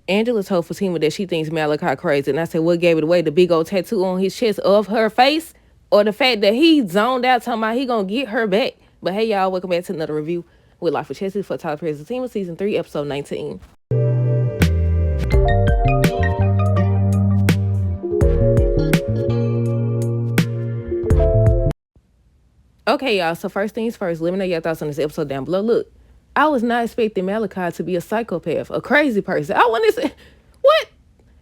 Angela told Fatima that she thinks Malachi crazy. And I said, what gave it away? The big old tattoo on his chest of her face? Or the fact that he zoned out talking about he gonna get her back? But hey, y'all, welcome back to another review with Life with Chessie for Tyler Perry's Zatima, Season 3, Episode 19. Okay, y'all, so first things first, let me know your thoughts on this episode down below. Look, I was not expecting Malachi to be a psychopath, a crazy person. I want to say, what?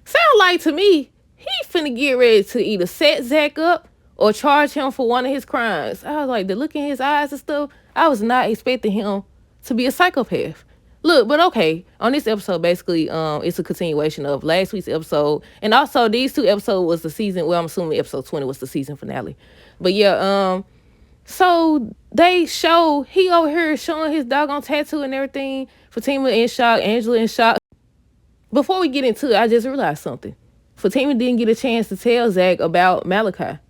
Sound like to me, he finna get ready to either set Zach up or charge him for one of his crimes. I was like, the look in his eyes and stuff, I was not expecting him to be a psychopath. Look, but okay, on this episode, basically, it's a continuation of last week's episode. And also, these two episodes was the season, well, I'm assuming episode 20 was the season finale. But yeah, so they show, he over here showing his doggone tattoo and everything. Fatima in shock, Angela in shock. Before we get into it, I just realized something. Fatima didn't get a chance to tell Zach about Malachi.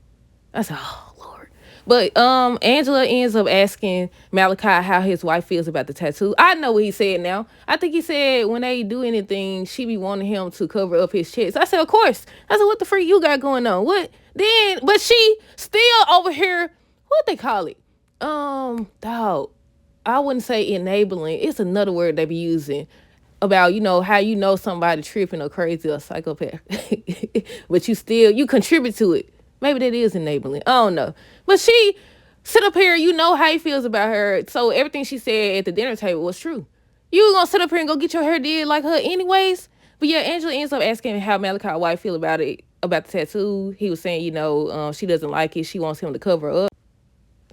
I said, oh, Lord. But Angela ends up asking Malachi how his wife feels about the tattoo. I know what he said now. I think he said when they do anything, she be wanting him to cover up his chest. I said, of course. I said, what the freak you got going on? What? Then, but she still over here, what they call it? Dog. I wouldn't say enabling. It's another word they be using about, how somebody tripping or crazy or psychopath. But you contribute to it. Maybe that is enabling. I don't know. But she sit up here, how he feels about her. So everything she said at the dinner table was true. You gonna sit up here and go get your hair did like her anyways? But yeah, Angela ends up asking how Malachi's wife feel about it, about the tattoo. He was saying, she doesn't like it. She wants him to cover up.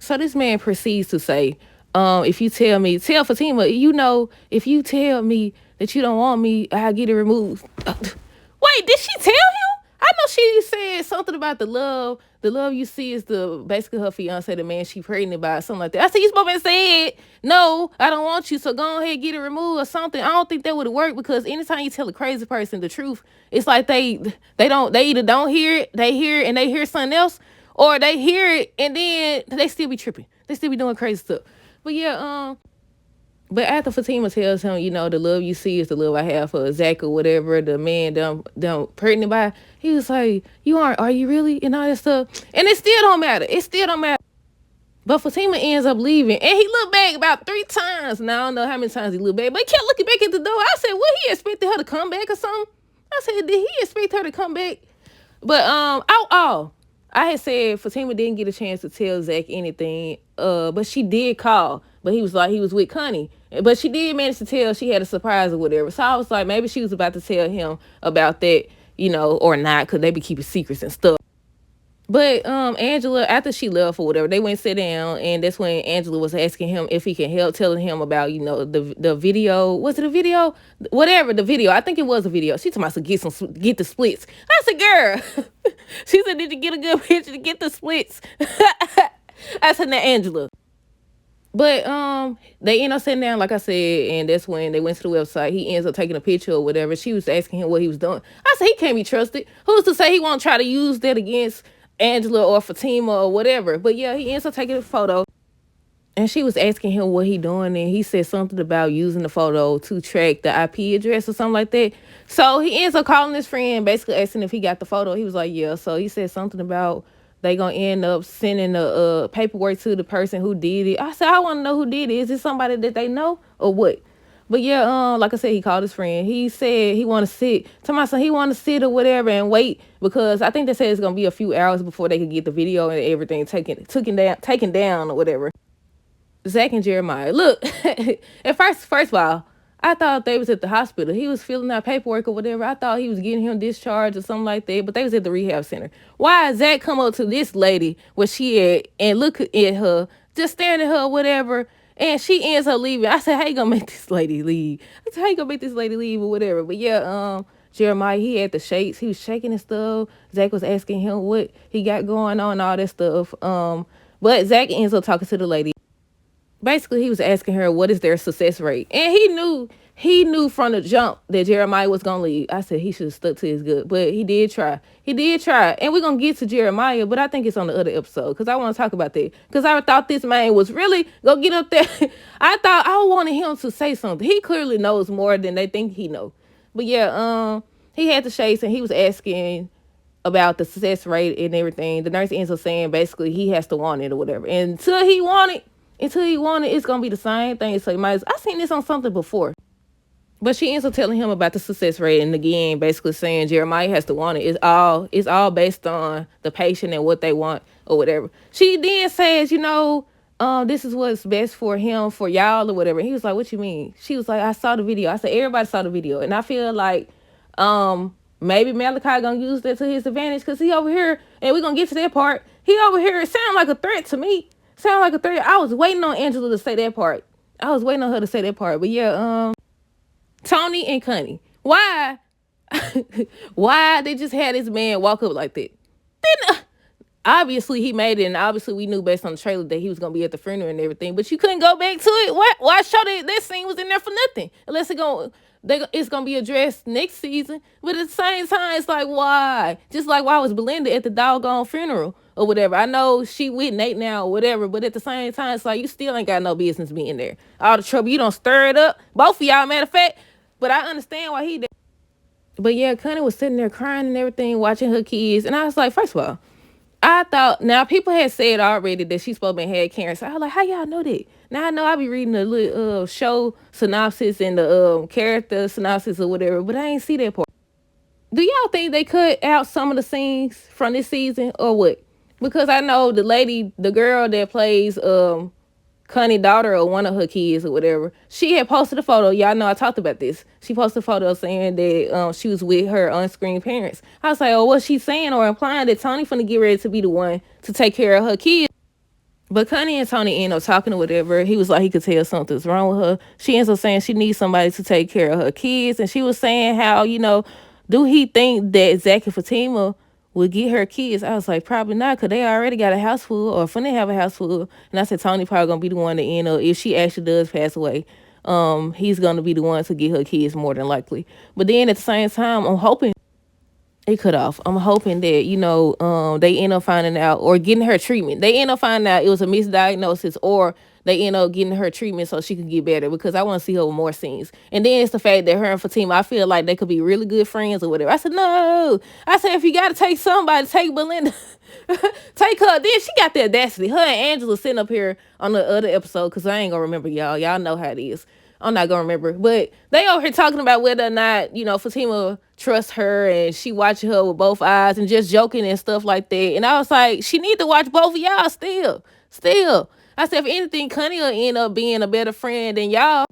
So this man proceeds to say, if you tell Fatima, if you tell me that you don't want me, I'll get it removed. Wait, did she tell him? I know she said something about the love. The love you see is basically her fiance, the man she pregnant by, something like that. I said, you supposed to say, no, I don't want you, so go ahead, get it removed or something. I don't think that would have worked, because anytime you tell a crazy person the truth, it's like they either don't hear it, they hear it and they hear something else, or they hear it and then they still be tripping. They still be doing crazy stuff. But yeah, but after Fatima tells him, the love you see is the love I have for Zach or whatever, the man done pregnant by, he was like, are you really? And all that stuff. And it still don't matter. It still don't matter. But Fatima ends up leaving. And he looked back about 3 times. Now, I don't know how many times he looked back, but he kept looking back at the door. I said, what, he expected her to come back or something? I said, did he expect her to come back? But, I had said Fatima didn't get a chance to tell Zach anything, but she did call. But he was with Connie. But she did manage to tell she had a surprise or whatever. So I was like, maybe she was about to tell him about that, or not, because they be keeping secrets and stuff. But Angela, after she left or whatever, they went and sit down, and that's when Angela was asking him if he can help, telling him about, the video. Was it a video? Whatever, the video. I think it was a video. She told me to get the splits. I said, girl. She said, did you get a good picture to get the splits? I said, now, Angela. But they end up sitting down, like I said, and that's when they went to the website. He ends up taking a picture or whatever. She was asking him what he was doing. I said, he can't be trusted. Who's to say he won't try to use that against Angela or Fatima or whatever? But yeah, he ends up taking a photo. And she was asking him what he doing, and he said something about using the photo to track the IP address or something like that. So he ends up calling his friend, basically asking if he got the photo. He was like, yeah. So he said something about they gonna end up sending the paperwork to the person who did it. I said, I want to know who did it. Is it somebody that they know or what? But yeah, like I said, he called his friend. He said he want to sit. To my son, he want to sit or whatever and wait, because I think they said it's gonna be a few hours before they could get the video and everything taken down or whatever. Zach and Jeremiah. Look, at first of all, I thought they was at the hospital. He was filling out paperwork or whatever. I thought he was getting him discharged or something like that, but they was at the rehab center. Why Zach come up to this lady where she at and look at her, just staring at her or whatever, and she ends up leaving? I said, how you gonna make this lady leave? I said, how you gonna make this lady leave or whatever? But yeah, Jeremiah, he had the shakes. He was shaking and stuff. Zach was asking him what he got going on, all that stuff. But Zach ends up talking to the lady. Basically, he was asking her, what is their success rate? And he knew from the jump that Jeremiah was going to leave. I said he should have stuck to his gut, but he did try. And we're going to get to Jeremiah, but I think it's on the other episode, because I want to talk about that. Because I thought this man was really going to get up there. I wanted him to say something. He clearly knows more than they think he knows. But yeah, he had the shades and he was asking about the success rate and everything. The nurse ends up saying basically he has to want it or whatever. And until he want it, it's gonna be the same thing. So you might I seen this on something before. But she ends up telling him about the success rate, and again, basically saying Jeremiah has to want it. It's all based on the patient and what they want or whatever. She then says, this is what's best for him, for y'all or whatever. And he was like, "What you mean?" She was like, "I saw the video." I said, "Everybody saw the video," and I feel like, maybe Malachi gonna use that to his advantage because he over here, and we're gonna get to that part. He over here, it sounded like a threat to me. Sound like a threat. I was waiting on Angela to say that part. I was waiting on her to say that part. But yeah, Tony and Connie. Why? Why they just had this man walk up like that? Then obviously he made it, and obviously we knew based on the trailer that he was gonna be at the funeral and everything. But you couldn't go back to it. Why show that scene was in there for nothing? Unless it's gonna be addressed next season. But at the same time, it's like why? Just like why was Belinda at the doggone funeral or whatever? I know she with Nate now or whatever, but at the same time, it's like you still ain't got no business being there. All the trouble you don't stir it up. Both of y'all, matter of fact. But I understand why he did. But yeah, Connie was sitting there crying and everything, watching her kids. And I was like, first of all, I thought, now people had said already that she's supposed to be had cancer. I was like, how y'all know that? Now I know I be reading the little show synopsis and the character synopsis or whatever, but I ain't see that part. Do y'all think they cut out some of the scenes from this season or what? Because I know the girl that plays Connie's daughter or one of her kids or whatever, she had posted a photo. Y'all know I talked about this. She posted a photo saying that she was with her on-screen parents. I was like, oh, what's she saying or implying that Tony finna get ready to be the one to take care of her kids? But Connie and Tony end up talking or whatever. He was like, he could tell something's wrong with her. She ends up saying she needs somebody to take care of her kids. And she was saying how, do he think that Zach and Fatima would get her kids? I was like, probably not, because they already got a house full or finna have a house full. And I said, Tony probably going to be the one to end up, if she actually does pass away, he's going to be the one to get her kids more than likely. But then at the same time, I'm hoping it cut off. I'm hoping that, they end up finding out or getting her treatment. They end up finding out it was a misdiagnosis, or they end up getting her treatment so she can get better, because I want to see her with more scenes. And then it's the fact that her and Fatima, I feel like they could be really good friends or whatever. I said, no. I said, if you got to take somebody, take Belinda. Take her. Then she got the audacity. Her and Angela sitting up here on the other episode, because I ain't going to remember y'all. Y'all know how it is. I'm not gonna remember, but they over here talking about whether or not Fatima trusts her, and she watching her with both eyes and just joking and stuff like that. And I was like, she need to watch both of y'all still. I said, if anything, Connie will end up being a better friend than y'all.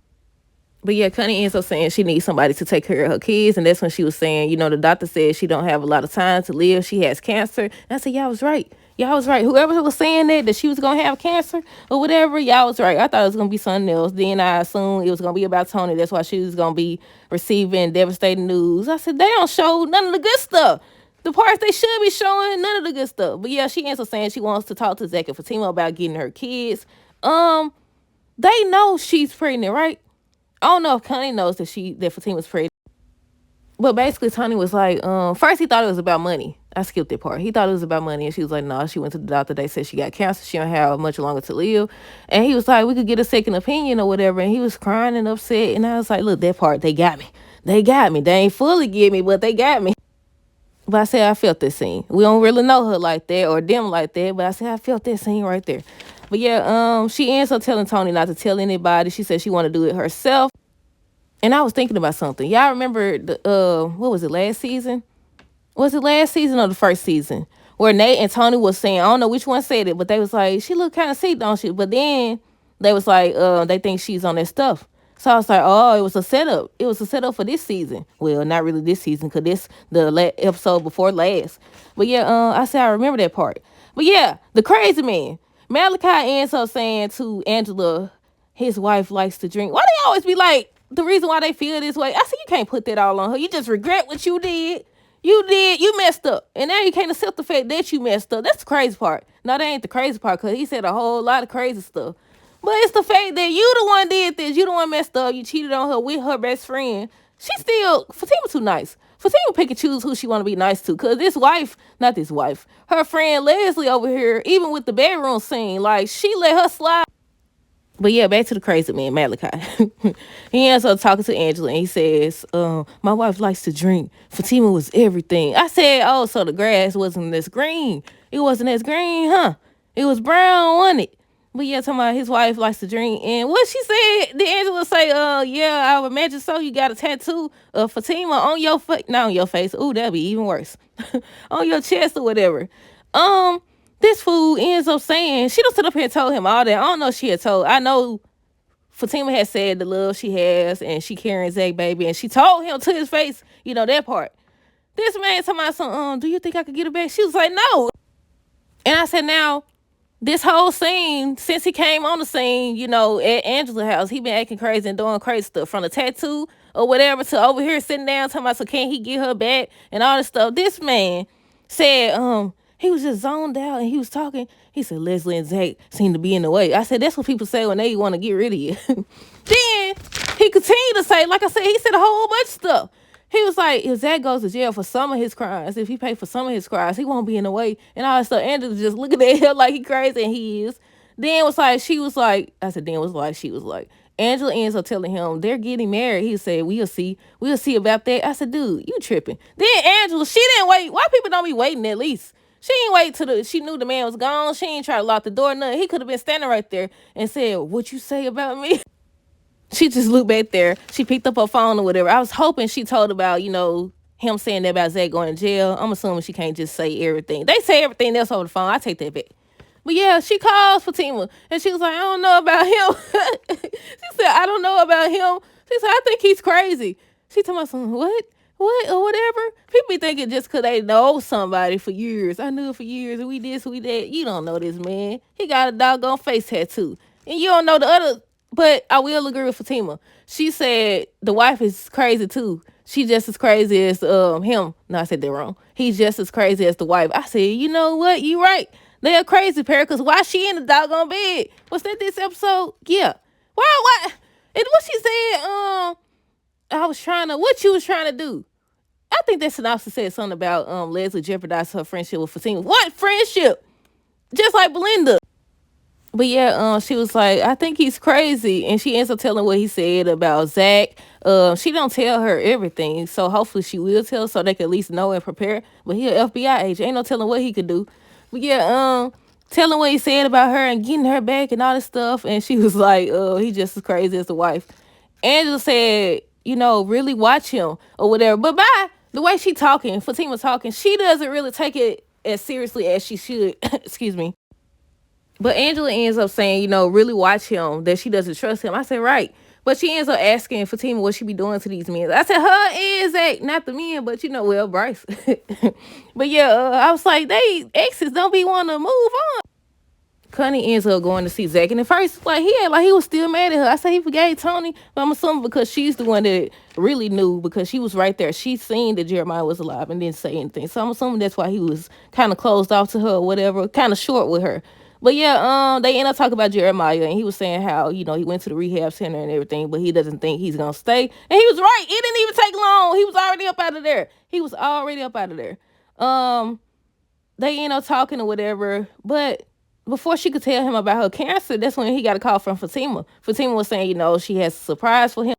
But yeah, Connie ends up saying she needs somebody to take care of her kids, and that's when she was saying, the doctor said she don't have a lot of time to live. She has cancer. And I said, y'all was right. Whoever was saying that she was going to have cancer or whatever, y'all was right. I thought it was going to be something else. Then I assumed it was going to be about Tony. That's why she was going to be receiving devastating news. I said, they don't show none of the good stuff. The parts they should be showing, none of the good stuff. But yeah, she ends up saying she wants to talk to Zach and Fatima about getting her kids. They know she's pregnant, right? I don't know if Connie knows that Fatima's pregnant. But basically, Tony was like, first he thought it was about money. I skipped that part. He thought it was about money, and she was like, no, she went to the doctor. They said she got cancer. She don't have much longer to live. And he was like, we could get a second opinion or whatever. And he was crying and upset. And I was like, look, that part, they got me. They ain't fully get me, but they got me. But I said, I felt this scene. We don't really know her like that or them like that, but I said, I felt that scene right there. But yeah, she ends up telling Tony not to tell anybody. She said she want to do it herself. And I was thinking about something. Y'all remember what was it, last season? Was it last season or the first season? Where Nate and Tony was saying, I don't know which one said it, but they was like, she look kind of sick, don't she? But then they was like, they think she's on that stuff. So I was like, oh, it was a setup. It was a setup for this season. Well, not really this season, because this the episode before last. But yeah, I said I remember that part. But yeah, the crazy man. Malachi ends up saying to Angela, his wife likes to drink. Why they always be like, the reason why they feel this way? I said, you can't put that all on her. You just regret what you did. You messed up. And now you can't accept the fact that you messed up. That's the crazy part. No, that ain't the crazy part, because he said a whole lot of crazy stuff. But it's the fact that you the one did this. You the one messed up. You cheated on her with her best friend. Fatima too nice. Fatima pick and choose who she want to be nice to. Because her friend Leslie over here, even with the bedroom scene, like, she let her slide. But yeah, back to the crazy man, Malachi. He ends up talking to Angela and he says, my wife likes to drink. Fatima was everything. I said, oh, so the grass wasn't as green. It wasn't as green, huh? It was brown, wasn't it? But yeah, talking about his wife likes to drink. And what she said, did Angela say, yeah, I would imagine so. You got a tattoo of Fatima on your face. Not on your face. Ooh, that'd be even worse. On your chest or whatever. Um, this fool ends up saying, she don't sit up here and told him all that. I don't know if she had told. I know Fatima had said the love she has and she carrying Zach baby. And she told him to his face, that part. This man talking about some, do you think I could get it back? She was like, no. And I said, now, this whole scene, since he came on the scene, at Angela's house, he been acting crazy and doing crazy stuff, from the tattoo or whatever to over here sitting down talking about, so can he get her back and all this stuff. This man said, he was just zoned out and he was talking. He said, Leslie and Zach seem to be in the way. I said, that's what people say when they want to get rid of you. Then he continued to say, like I said, he said a whole bunch of stuff. He was like, if Zach goes to jail for some of his crimes, if he paid for some of his crimes, he won't be in the way. And all that stuff. Andrew was just looking at him like he crazy, and he is. Then was like, she was like, I said, then was like, she was like, Angela ends up telling him they're getting married. He said, we'll see. We'll see about that. I said, dude, you tripping. Then Angela, she didn't wait. Why people don't be waiting at least? She ain't wait till she knew the man was gone. She ain't try to lock the door, nothing. He could have been standing right there and said, what you say about me? She just looked back there. She picked up her phone or whatever. I was hoping she told about, him saying that about Zach going to jail. I'm assuming she can't just say everything. They say everything else over the phone. I take that back. But yeah, she calls Fatima and she was like, I don't know about him. She said, I don't know about him. She said, I think he's crazy. She told me something, what, or whatever. People be thinking just because they know somebody for years. I knew it for years, and we this, we that. You don't know this man. He got a doggone face tattoo. And you don't know the other. But I will agree with Fatima. She said the wife is crazy too. She just as crazy as him. No, I said that wrong. He's just as crazy as the wife. I said, you know what? You right. They're a crazy pair, because why she in the doggone bed? Was that this episode? Yeah. Why? And what she said, what you was trying to do? I think that synopsis said something about Leslie jeopardized her friendship with Fatima. What friendship? Just like Belinda. But yeah, she was like, I think he's crazy. And she ends up telling what he said about Zach. She don't tell her everything. So hopefully she will tell, so they can at least know and prepare. But he an FBI agent. Ain't no telling what he could do. But yeah, telling what he said about her and getting her back and all this stuff. And she was like, he just as crazy as the wife. Angela said, really watch him or whatever. But by the way she talking, Fatima talking, she doesn't really take it as seriously as she should. Excuse me. But Angela ends up saying, really watch him, that she doesn't trust him. I said, right. But she ends up asking Fatima what she be doing to these men. I said, her and Zach, not the men, but Bryce. But yeah, I was like, they exes don't be wanting to move on. Connie ends up going to see Zach. And at first, he was still mad at her. I said he forgave Tony. But I'm assuming because she's the one that really knew, because she was right there. She seen that Jeremiah was alive and didn't say anything. So I'm assuming that's why he was kind of closed off to her or whatever, kind of short with her. But yeah, they end up talking about Jeremiah, and he was saying how, he went to the rehab center and everything, but he doesn't think he's going to stay. And he was right. It didn't even take long. He was already up out of there. They end up talking or whatever, but before she could tell him about her cancer, that's when he got a call from Fatima. Fatima was saying, she has a surprise for him.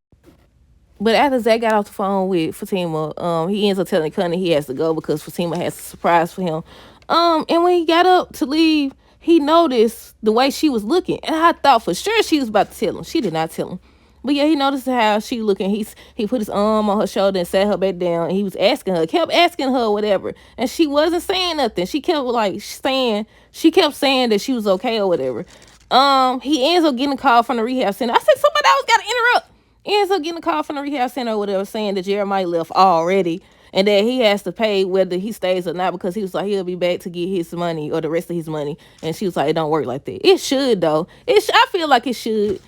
But after Zach got off the phone with Fatima, he ends up telling Connie he has to go because Fatima has a surprise for him. And when he got up to leave, he noticed the way she was looking. And I thought for sure she was about to tell him. She did not tell him. But yeah, he noticed how she looking. He put his arm on her shoulder and sat her back down. And he was kept asking her whatever. And she wasn't saying nothing. She kept saying that she was okay or whatever. He ends up getting a call from the rehab center. I said, somebody else got to interrupt. He ends up getting a call from the rehab center or whatever, saying that Jeremiah left already. And that he has to pay whether he stays or not, because he was like, he'll be back to get his money or the rest of his money. And she was like, it don't work like that. It should, though. I feel like it should.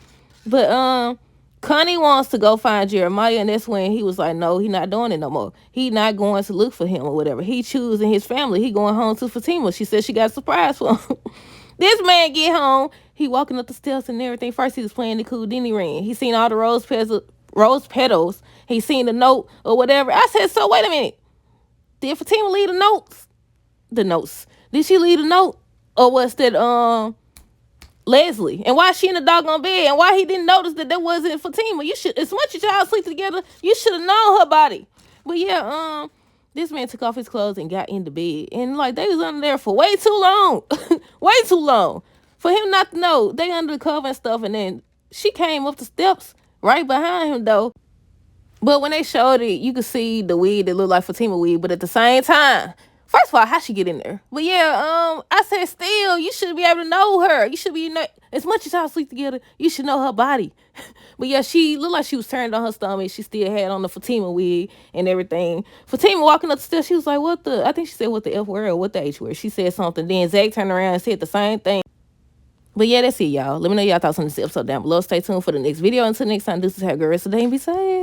But Connie wants to go find Jeremiah, and that's when he was like, no, he not doing it no more. He not going to look for him or whatever. He choosing his family. He going home to Fatima. She said she got a surprise for him. This man get home. He walking up the steps and everything. First he was playing the cool, then he ran. He seen all the rose petals. He seen the note or whatever. I said, so wait a minute. Did Fatima leave the notes? The notes. Did she leave the note? Or was that Leslie, and why she in the doggone bed, and why he didn't notice that wasn't Fatima. You should, as much as y'all sleep together, you should have known her body. But yeah, this man took off his clothes and got in the bed, and like they was under there for way too long, way too long for him not to know they under the cover and stuff. And then she came up the steps right behind him though. But when they showed it, you could see the wig that looked like Fatima wig, but at the same time, first of all, how she get in there? But yeah, I said still, you should be able to know her. You should be, as much as y'all sleep together, you should know her body. But yeah, she looked like she was turned on her stomach. She still had on the Fatima wig and everything. Fatima walking up the stairs, she was like, I think she said what the F word or what the H word. She said something. Then Zach turned around and said the same thing. But yeah, that's it, y'all. Let me know y'all thoughts on this episode down below. Stay tuned for the next video. Until next time, this is how girls today and be safe.